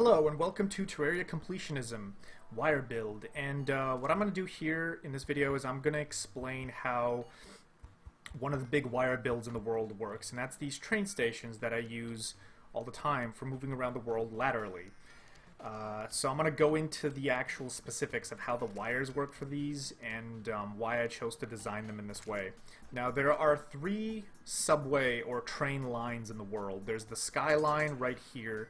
Hello and welcome to Terraria Completionism wire build, and what I'm going to do here in this video is I'm going to explain how one of the big wire builds in the world works, and that's these train stations that I use all the time for moving around the world laterally. So I'm going to go into the actual specifics of how the wires work for these and why I chose to design them in this way. Now there are three subway or train lines in the world. There's the Sky Line right here,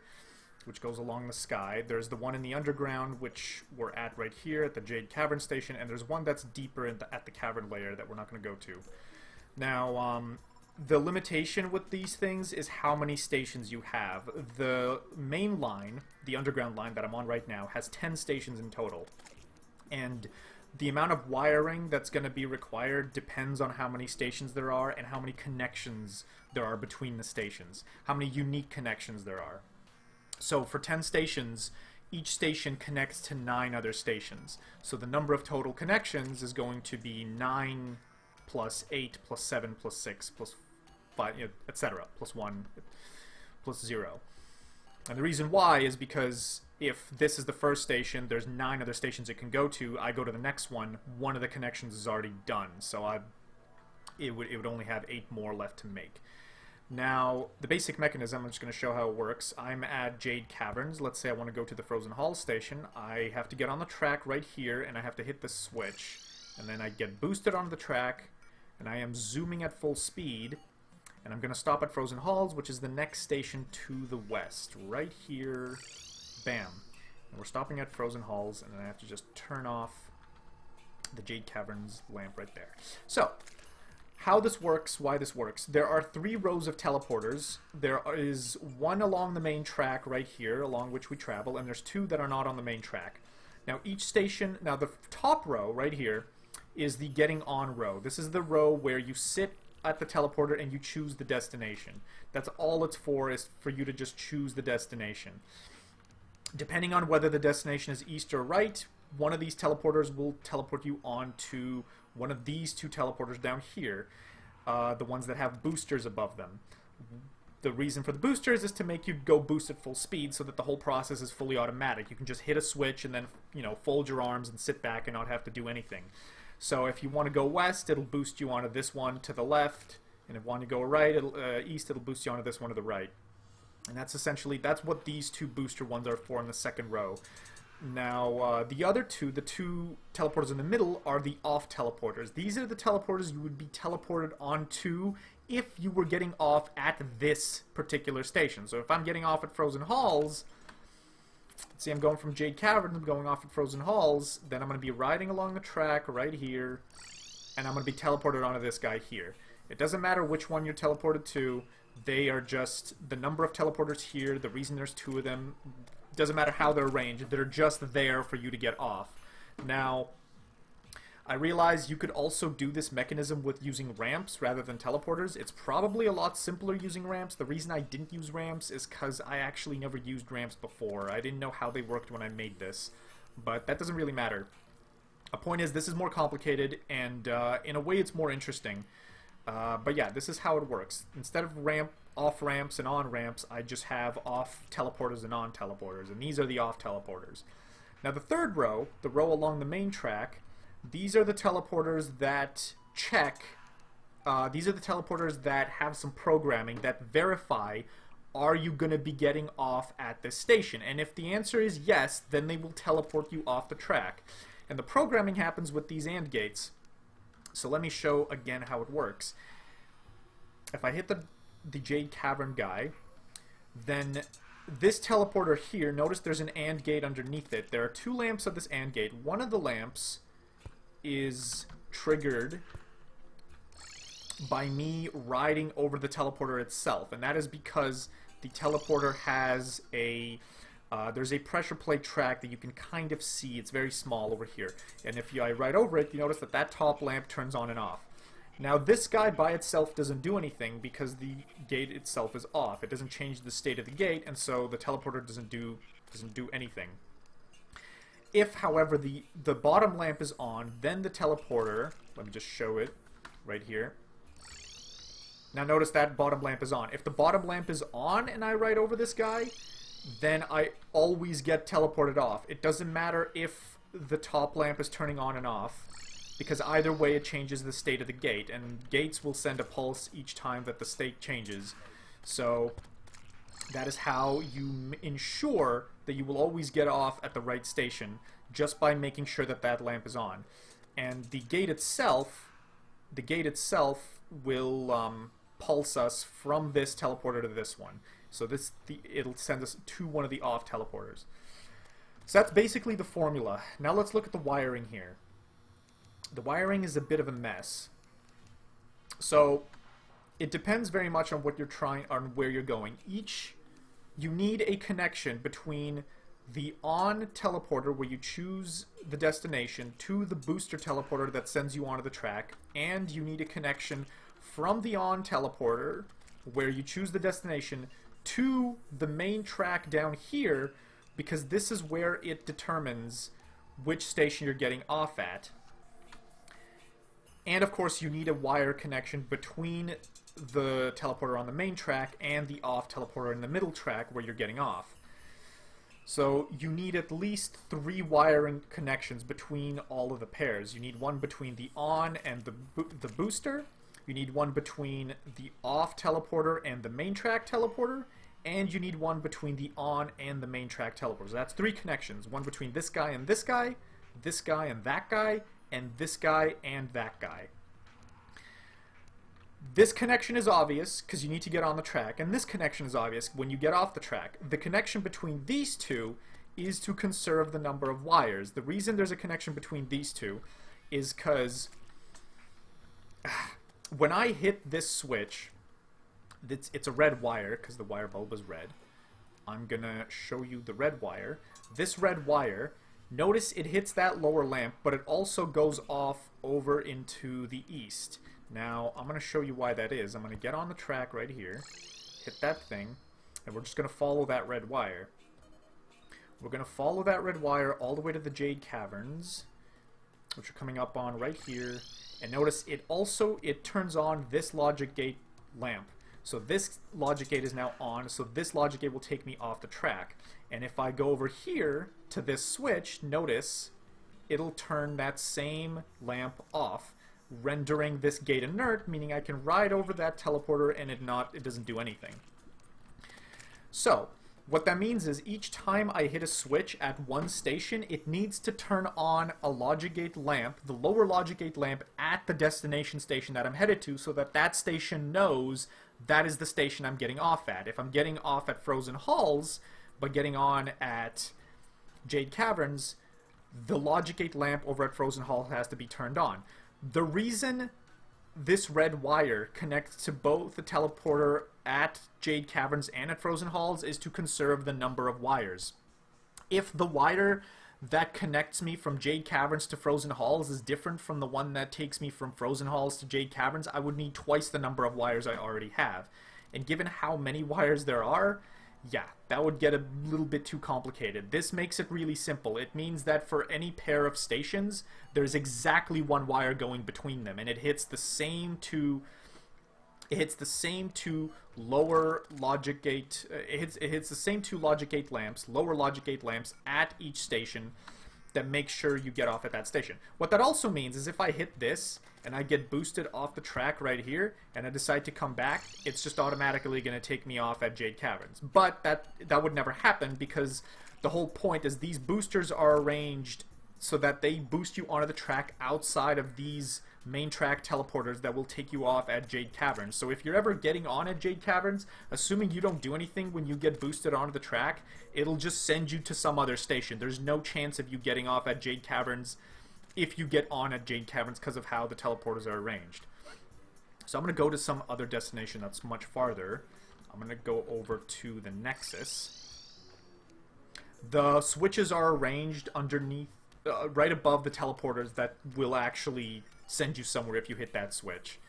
which goes along the sky. There's the one in the underground, which we're at right here at the Jade Cavern Station, and there's one that's deeper at the cavern layer that we're not going to go to. Now, the limitation with these things is how many stations you have. The main line, the underground line that I'm on right now, has 10 stations in total. And the amount of wiring that's going to be required depends on how many stations there are and how many connections there are between the stations, how many unique connections there are. So for 10 stations, each station connects to 9 other stations. So the number of total connections is going to be 9 plus 8 plus 7 plus 6 plus 5, etc. plus 1 plus 0. And the reason why is because if this is the first station, there's 9 other stations it can go to. I go to the next one of the connections is already done. So it would only have 8 more left to make. Now, the basic mechanism, I'm just going to show how it works. I'm at Jade Caverns. Let's say I want to go to the Frozen Hall station. I have to get on the track right here, and I have to hit the switch. And then I get boosted onto the track, and I am zooming at full speed. And I'm going to stop at Frozen Halls, which is the next station to the west. Right here. Bam. And we're stopping at Frozen Halls, and then I have to just turn off the Jade Caverns lamp right there. So, how this works, why this works. There are 3 rows of teleporters. There is one along the main track right here, along which we travel, and there's 2 that are not on the main track. Now each station, now the top row right here is the getting on row. This is the row where you sit at the teleporter and you choose the destination. That's all it's for, is for you to just choose the destination. Depending on whether the destination is east or right, one of these teleporters will teleport you onto one of these 2 teleporters down here, the ones that have boosters above them. The reason for the boosters is to make you go boost at full speed so that the whole process is fully automatic. You can just hit a switch and then, fold your arms and sit back and not have to do anything. So if you want to go west, it'll boost you onto this one to the left, and if you want to go right, east, it'll boost you onto this one to the right. And that's what these 2 booster ones are for in the second row. Now, the other 2, the 2 teleporters in the middle, are the off teleporters. These are the teleporters you would be teleported onto if you were getting off at this particular station. So if I'm getting off at Frozen Halls, let's see, I'm going from Jade Cavern, I'm going off at Frozen Halls, then I'm going to be riding along the track right here, and I'm going to be teleported onto this guy here. It doesn't matter which one you're teleported to, they are just the number of teleporters here, the reason there's 2 of them. Doesn't matter how they're arranged, they're just there for you to get off. Now, I realize you could also do this mechanism with using ramps rather than teleporters. It's probably a lot simpler using ramps. The reason I didn't use ramps is because I actually never used ramps before. I didn't know how they worked when I made this, but that doesn't really matter. A point is, this is more complicated, and in a way it's more interesting. But yeah, this is how it works. Instead of off ramps and on ramps, I just have off teleporters and on teleporters, and these are the off teleporters. Now the third row, the row along the main track, these are the teleporters that check, these are the teleporters that have some programming that verify, are you going to be getting off at this station? And if the answer is yes, then they will teleport you off the track. And the programming happens with these AND gates. So let me show again how it works. If I hit the Jade Cavern guy, then this teleporter here, notice there's an AND gate underneath it. There are 2 lamps of this AND gate. One of the lamps is triggered by me riding over the teleporter itself, and that is because the teleporter has there's a pressure plate track that you can kind of see. It's very small over here, and if I ride over it, you notice that top lamp turns on and off. Now this guy by itself doesn't do anything because the gate itself is off. It doesn't change the state of the gate, and so the teleporter doesn't do anything. If, however, the bottom lamp is on, then the teleporter, let me just show it right here. Now notice that bottom lamp is on. If the bottom lamp is on and I ride over this guy, then I always get teleported off. It doesn't matter if the top lamp is turning on and off, because either way it changes the state of the gate, and gates will send a pulse each time that the state changes. So that is how you ensure that you will always get off at the right station, just by making sure that that lamp is on. And the gate itself will pulse us from this teleporter to this one. So it'll send us to one of the off teleporters. So that's basically the formula. Now let's look at the wiring here. The wiring is a bit of a mess. So it depends very much on what you're trying, on where you're going. You need a connection between the on teleporter, where you choose the destination, to the booster teleporter that sends you onto the track, and you need a connection from the on teleporter, where you choose the destination, to the main track down here, because this is where it determines which station you're getting off at. And of course you need a wire connection between the teleporter on the main track and the off teleporter in the middle track where you're getting off. So you need at least 3 wiring connections between all of the pairs. You need one between the on and the booster, you need one between the off teleporter and the main track teleporter, and you need one between the on and the main track teleporters. So that's 3 connections. One between this guy and this guy and that guy, and this guy and that guy. This connection is obvious because you need to get on the track, and this connection is obvious when you get off the track. The connection between these two is to conserve the number of wires. The reason there's a connection between these two is because when I hit this switch, it's a red wire because the wire bulb is red. I'm gonna show you the red wire. This red wire, notice it hits that lower lamp, but it also goes off over into the east. Now, I'm going to show you why that is. I'm going to get on the track right here, hit that thing, and we're just going to follow that red wire. We're going to follow that red wire all the way to the Jade Caverns, which are coming up on right here. And notice it turns on this logic gate lamp. So this logic gate is now on, so this logic gate will take me off the track. And if I go over here to this switch, notice it'll turn that same lamp off, rendering this gate inert, meaning I can ride over that teleporter and it doesn't do anything. So what that means is each time I hit a switch at one station, it needs to turn on a logic gate lamp, the lower logic gate lamp, at the destination station that I'm headed to, so that that station knows that is the station I'm getting off at. If I'm getting off at Frozen Halls but getting on at Jade Caverns, the logic gate lamp over at Frozen Hall has to be turned on. The reason this red wire connects to both the teleporter at Jade Caverns and at Frozen Halls is to conserve the number of wires. If the wire that connects me from Jade Caverns to Frozen Halls is different from the one that takes me from Frozen Halls to Jade Caverns, I would need twice the number of wires I already have. And given how many wires there are, yeah, that would get a little bit too complicated. This makes it really simple. It means that for any pair of stations, there's exactly one wire going between them, and it hits the same two lower logic gate. It hits the same 2 logic gate lamps, lower logic gate lamps at each station, that make sure you get off at that station. What that also means is if I hit this and I get boosted off the track right here and I decide to come back, it's just automatically going to take me off at Jade Caverns. But that would never happen, because the whole point is these boosters are arranged so that they boost you onto the track outside of these main track teleporters that will take you off at Jade Caverns. So if you're ever getting on at Jade Caverns, assuming you don't do anything when you get boosted onto the track, it'll just send you to some other station. There's no chance of you getting off at Jade Caverns if you get on at Jade Caverns because of how the teleporters are arranged. So I'm going to go to some other destination that's much farther. I'm going to go over to the Nexus. The switches are arranged underneath, right above the teleporters that will actually send you somewhere if you hit that switch.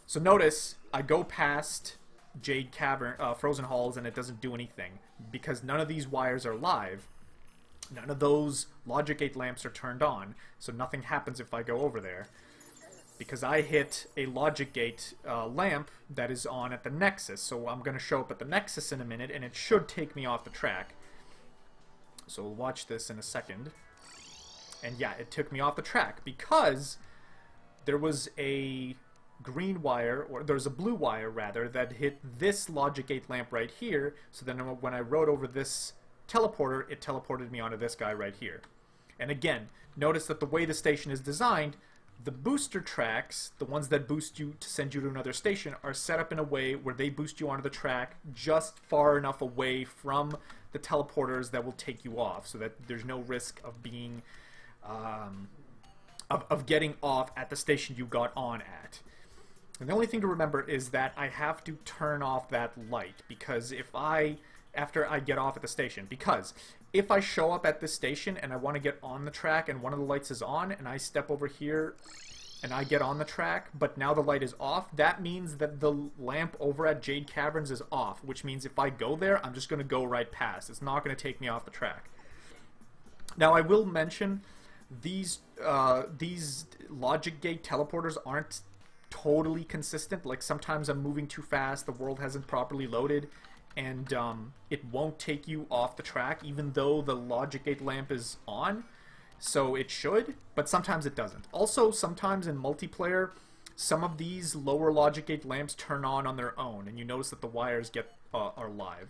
So notice I go past Jade Cavern, Frozen Halls, and it doesn't do anything because none of these wires are live. None of those logic gate lamps are turned on, so nothing happens if I go over there because I hit a logic gate lamp that is on at the Nexus. So I'm going to show up at the Nexus in a minute, and it should take me off the track. So we'll watch this in a second. And yeah, it took me off the track because there was a green wire, or there's a blue wire rather, that hit this logic gate lamp right here. So then when I rode over this teleporter, it teleported me onto this guy right here. And again, notice that the way the station is designed, the booster tracks, the ones that boost you to send you to another station, are set up in a way where they boost you onto the track just far enough away from the teleporters that will take you off, so that there's no risk of being of getting off at the station you got on at. And the only thing to remember is that I have to turn off that light, because after I get off at the station, because if I show up at this station and I want to get on the track and one of the lights is on and I step over here and I get on the track, but now the light is off, that means that the lamp over at Jade Caverns is off, which means if I go there, I'm just going to go right past. It's not going to take me off the track. Now I will mention these logic gate teleporters aren't totally consistent. Like sometimes I'm moving too fast, the world hasn't properly loaded, and it won't take you off the track even though the logic gate lamp is on. So it should, but sometimes it doesn't. Also, sometimes in multiplayer, some of these lower logic gate lamps turn on their own, and you notice that the wires are live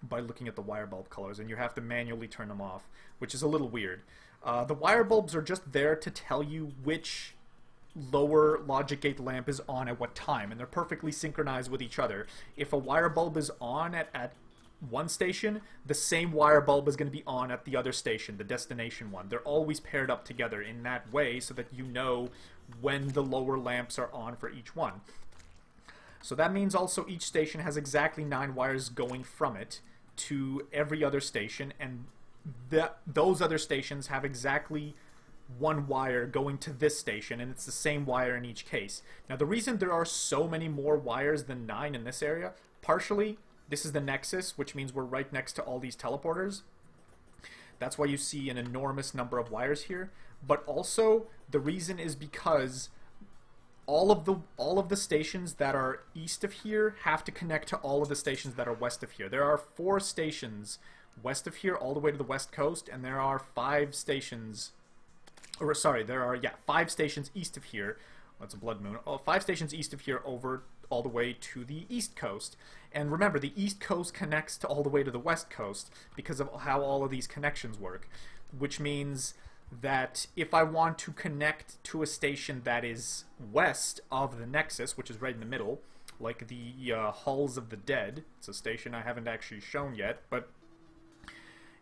by looking at the wire bulb colors, and you have to manually turn them off, which is a little weird. The wire bulbs are just there to tell you which lower logic gate lamp is on at what time, and they're perfectly synchronized with each other. If a wire bulb is on at one station, the same wire bulb is going to be on at the other station, the destination one. They're always paired up together in that way so that you know when the lower lamps are on for each one. So that means also each station has exactly 9 wires going from it to every other station, and those other stations have exactly 1 wire going to this station, and it's the same wire in each case. Now the reason there are so many more wires than 9 in this area, partially this is the Nexus, which means we're right next to all these teleporters. That's why you see an enormous number of wires here. But also the reason is because all of the stations that are east of here have to connect to all of the stations that are west of here. There are 4 stations west of here all the way to the west coast, and there are 5 stations, or sorry, there are 5 stations east of here. That's a blood moon. 5 stations east of here over all the way to the east coast. And remember, the east coast connects to all the way to the west coast because of how all of these connections work, which means that if I want to connect to a station that is west of the Nexus, which is right in the middle, like the Halls of the Dead, it's a station I haven't actually shown yet, but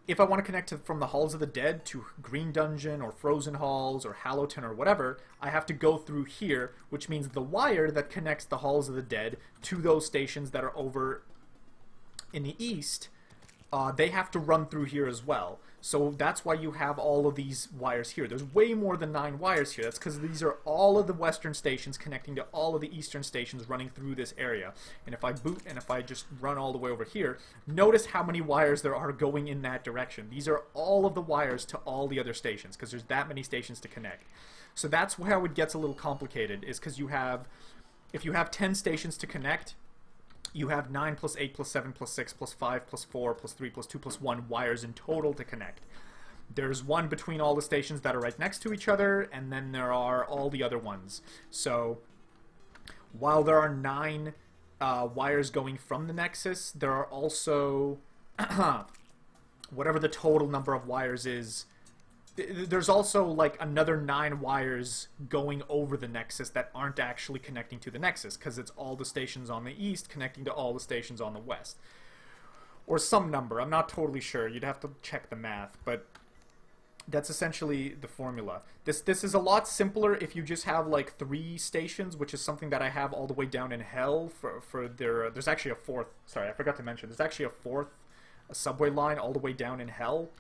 if I want to connect from the Halls of the Dead to Green Dungeon or Frozen Halls or Hallowton or whatever, I have to go through here, which means the wire that connects the Halls of the Dead to those stations that are over in the east, they have to run through here as well. So that's why you have all of these wires here. There's way more than 9 wires here. That's because these are all of the western stations connecting to all of the eastern stations running through this area. And if I boot and if I just run all the way over here, notice how many wires there are going in that direction. These are all of the wires to all the other stations because there's that many stations to connect. So that's how it gets a little complicated, is because if you have 10 stations to connect, you have 9 plus 8 plus 7 plus 6 plus 5 plus 4 plus 3 plus 2 plus 1 wires in total to connect. There's one between all the stations that are right next to each other, and then there are all the other ones. So while there are 9 wires going from the Nexus, there are also whatever the total number of wires is. There's also like another 9 wires going over the Nexus that aren't actually connecting to the Nexus, because it's all the stations on the east connecting to all the stations on the west. Or some number, I'm not totally sure, you'd have to check the math, but that's essentially the formula. This is a lot simpler if you just have like 3 stations, which is something that I have all the way down in Hell for there's actually a 4th, sorry, I forgot to mention, there's actually a 4th subway line all the way down in Hell,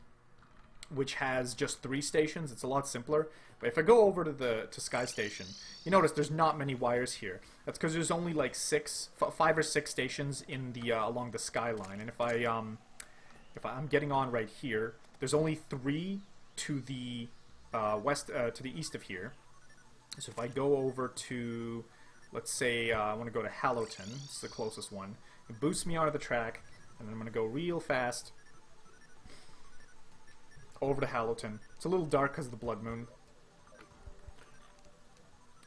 which has just 3 stations. It's a lot simpler. But if I go over to Sky Station, you notice there's not many wires here. That's because there's only like 5 or 6 stations in the along the Sky Line. And if I'm getting on right here, there's only 3 to the east of here. So if I go over to, let's say I want to go to Hallowton, it's the closest one, it boosts me onto the track, and then I'm going to go real fast over to Hallowton. It's a little dark because of the blood moon.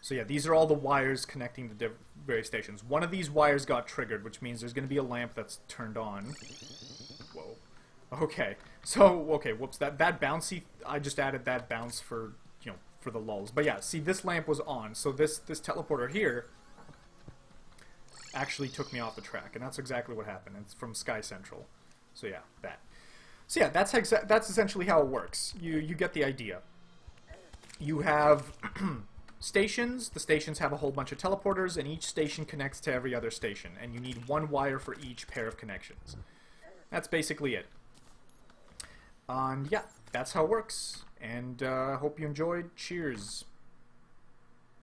So yeah, these are all the wires connecting the various stations. One of these wires got triggered, which means there's going to be a lamp that's turned on. Whoa. Okay. So, okay, whoops, that bouncy, I just added that bounce for, you know, for the lulls. But yeah, see, this lamp was on, so this teleporter here actually took me off the track, and that's exactly what happened. It's from Sky Central. So yeah, that. So yeah, that's essentially how it works. You get the idea. You have stations. The stations have a whole bunch of teleporters, and each station connects to every other station, and you need one wire for each pair of connections. That's basically it. And yeah, that's how it works. And hope you enjoyed. Cheers.